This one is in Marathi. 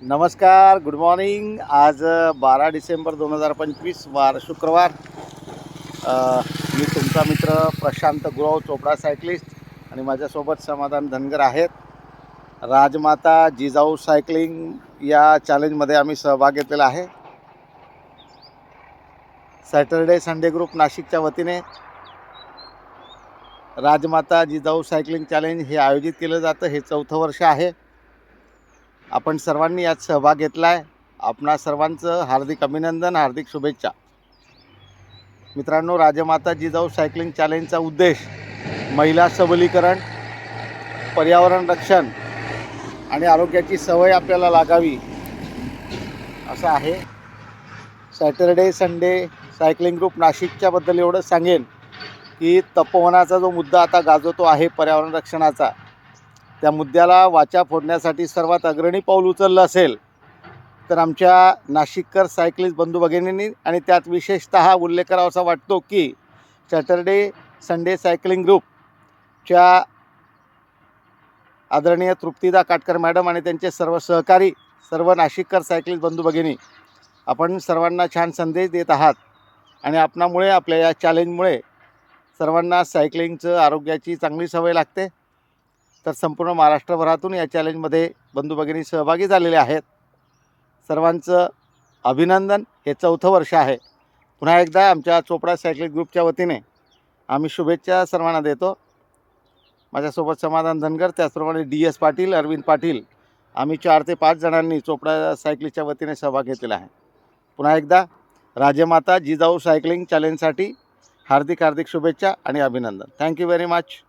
नमस्कार, गुड मॉर्निंग. आज 12 डिसेंबर 2025 वार शुक्रवार. मी तुमचा मित्र प्रशांत गुरव चोपडा सायकलिस्ट आणि माझ्यासोबत समाधान धनगर आहेत. राजमाता जिजाऊ सायकलिंग या चॅलेंजमध्ये आम्ही सहभाग घेतलेला आहे. सॅटर्डे संडे ग्रुप नाशिकच्या वतीने राजमाता जिजाऊ सायकलिंग चॅलेंज हे आयोजित केलं जातं. हे 4थं वर्ष आहे. आपण सर्वांनी यात सहभाग घेतला आहे. आपणा सर्वांचं हार्दिक अभिनंदन, हार्दिक शुभेच्छा. मित्रांनो, राजमाता जिजाऊ सायकलिंग चॅलेंजचा उद्देश महिला सबलीकरण, पर्यावरण रक्षण आणि आरोग्याची सवय आपल्याला लागावी असा आहे. सॅटर्डे संडे सायकलिंग ग्रुप नाशिकच्याबद्दल एवढं सांगेन की तपोवनाचा जो मुद्दा आता गाजवतो आहे पर्यावरण रक्षणाचा, त्या मुद्द्याला वाचा फोडण्यासाठी सर्वात अग्रणी पाऊल उचललं असेल तर आमच्या नाशिककर सायकलिस्ट बंधू भगिनींनी, आणि त्यात विशेषतः उल्लेख करावासा वाटतो की सॅटर्डे संडे सायकलिंग ग्रुपच्या आदरणीय तृप्तिदा काटकर मॅडम आणि त्यांचे सर्व सहकारी, सर्व नाशिककर सायकलिस्ट बंधू भगिनी, आपण सर्वांना छान संदेश देत आहात. आणि आपणामुळे, आपल्या या चॅलेंजमुळे सर्वांना सायकलिंगचं, आरोग्याची चांगली सवय लागते. तर संपूर्ण महाराष्ट्रभरातून या चॅलेंजमध्ये बंधू भगिनी सहभागी झालेले आहेत. सर्वांचं अभिनंदन. हे 4थं वर्ष आहे. पुन्हा एकदा आमच्या चोपडा सायकलिंग ग्रुपच्या वतीने आम्ही शुभेच्छा सर्वांना देतो. माझ्यासोबत समाधान धनगर, त्याचप्रमाणे DS पाटील, अरविंद पाटील, आम्ही 4 ते 5 जणांनी चोपडा सायकलिस्टच्या वतीने सहभाग घेतलेला आहे. पुन्हा एकदा राजमाता जिजाऊ सायकलिंग चॅलेंजसाठी हार्दिक शुभेच्छा आणि अभिनंदन. Thank you very much.